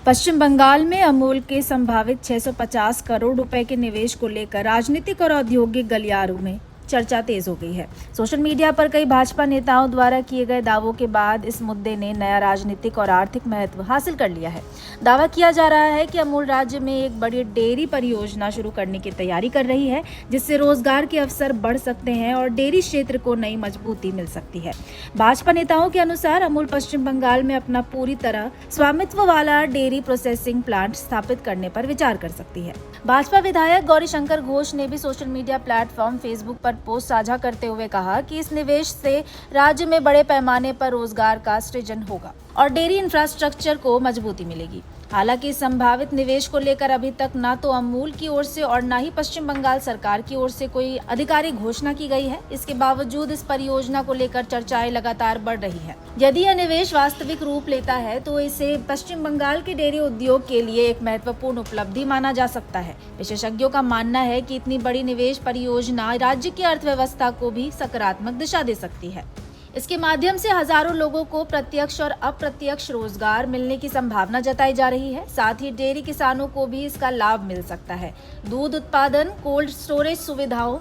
पश्चिम बंगाल में अमूल के संभावित 650 करोड़ रुपए के निवेश को लेकर राजनीतिक और औद्योगिक गलियारों में चर्चा तेज हो गई है। सोशल मीडिया पर कई भाजपा नेताओं द्वारा किए गए दावों के बाद इस मुद्दे ने नया राजनीतिक और आर्थिक महत्व हासिल कर लिया है। दावा किया जा रहा है कि अमूल राज्य में एक बड़ी डेयरी परियोजना शुरू करने की तैयारी कर रही है, जिससे रोजगार के अवसर बढ़ सकते हैं और डेयरी क्षेत्र को नई मजबूती मिल सकती है। भाजपा नेताओं के अनुसार अमूल पश्चिम बंगाल में अपना पूरी तरह स्वामित्व वाला डेयरी प्रोसेसिंग प्लांट स्थापित करने पर विचार कर सकती है। भाजपा विधायक गौरीशंकर घोष ने भी सोशल मीडिया प्लेटफॉर्म फेसबुक पर पोस्ट साझा करते हुए कहा कि इस निवेश से राज्य में बड़े पैमाने पर रोजगार का सृजन होगा और डेयरी इंफ्रास्ट्रक्चर को मजबूती मिलेगी। हालांकि इस संभावित निवेश को लेकर अभी तक ना तो अमूल की ओर से और ना ही पश्चिम बंगाल सरकार की ओर से कोई आधिकारिक घोषणा की गई है। इसके बावजूद इस परियोजना को लेकर चर्चाएं लगातार बढ़ रही है। यदि यह निवेश वास्तविक रूप लेता है तो इसे पश्चिम बंगाल के डेयरी उद्योग के लिए एक महत्वपूर्ण उपलब्धि माना जा सकता है। विशेषज्ञों का मानना है कि इतनी बड़ी निवेश परियोजना राज्य की अर्थव्यवस्था को भी सकारात्मक दिशा दे सकती है। इसके माध्यम से हजारों लोगों को प्रत्यक्ष और अप्रत्यक्ष रोजगार मिलने की संभावना जताई जा रही है। साथ ही डेयरी किसानों को भी इसका लाभ मिल सकता है। दूध उत्पादन, कोल्ड स्टोरेज सुविधाओं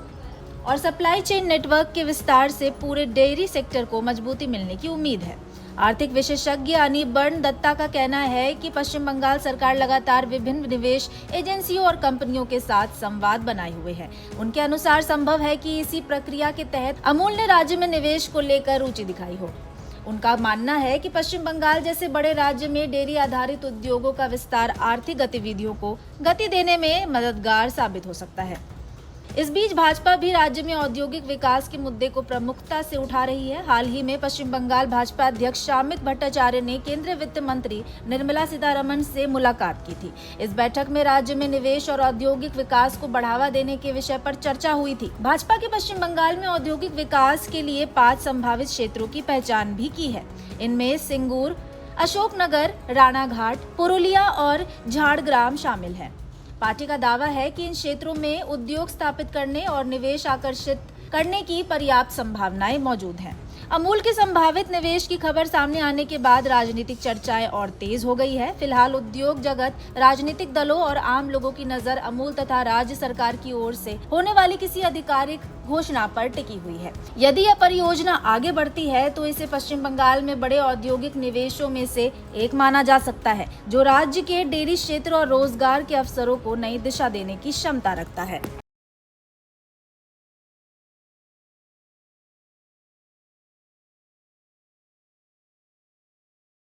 और सप्लाई चेन नेटवर्क के विस्तार से पूरे डेयरी सेक्टर को मजबूती मिलने की उम्मीद है। आर्थिक विशेषज्ञ अनिबर्न दत्ता का कहना है कि पश्चिम बंगाल सरकार लगातार विभिन्न निवेश एजेंसियों और कंपनियों के साथ संवाद बनाए हुए है। उनके अनुसार संभव है कि इसी प्रक्रिया के तहत अमूल ने राज्य में निवेश को लेकर रुचि दिखाई हो। उनका मानना है कि पश्चिम बंगाल जैसे बड़े राज्य में डेयरी आधारित उद्योगों का विस्तार आर्थिक गतिविधियों को गति देने में मददगार साबित हो सकता है। इस बीच भाजपा भी राज्य में औद्योगिक विकास के मुद्दे को प्रमुखता से उठा रही है। हाल ही में पश्चिम बंगाल भाजपा अध्यक्ष शामिक भट्टाचार्य ने केंद्रीय वित्त मंत्री निर्मला सीतारमण से मुलाकात की थी। इस बैठक में राज्य में निवेश और औद्योगिक विकास को बढ़ावा देने के विषय पर चर्चा हुई थी। भाजपा के पश्चिम बंगाल में औद्योगिक विकास के लिए 5 संभावित क्षेत्रों की पहचान भी की है। इनमें सिंगूर, अशोकनगर, राणाघाट, पुरुलिया और झाड़ग्राम शामिल है। पार्टी का दावा है कि इन क्षेत्रों में उद्योग स्थापित करने और निवेश आकर्षित करने की पर्याप्त संभावनाएं मौजूद हैं। अमूल के संभावित निवेश की खबर सामने आने के बाद राजनीतिक चर्चाएं और तेज हो गई है। फिलहाल उद्योग जगत, राजनीतिक दलों और आम लोगों की नजर अमूल तथा राज्य सरकार की ओर से होने वाली किसी आधिकारिक घोषणा पर टिकी हुई है। यदि यह परियोजना आगे बढ़ती है तो इसे पश्चिम बंगाल में बड़े औद्योगिक निवेशों में से एक माना जा सकता है, जो राज्य के डेयरी क्षेत्र और रोजगार के अवसरों को नई दिशा देने की क्षमता रखता है।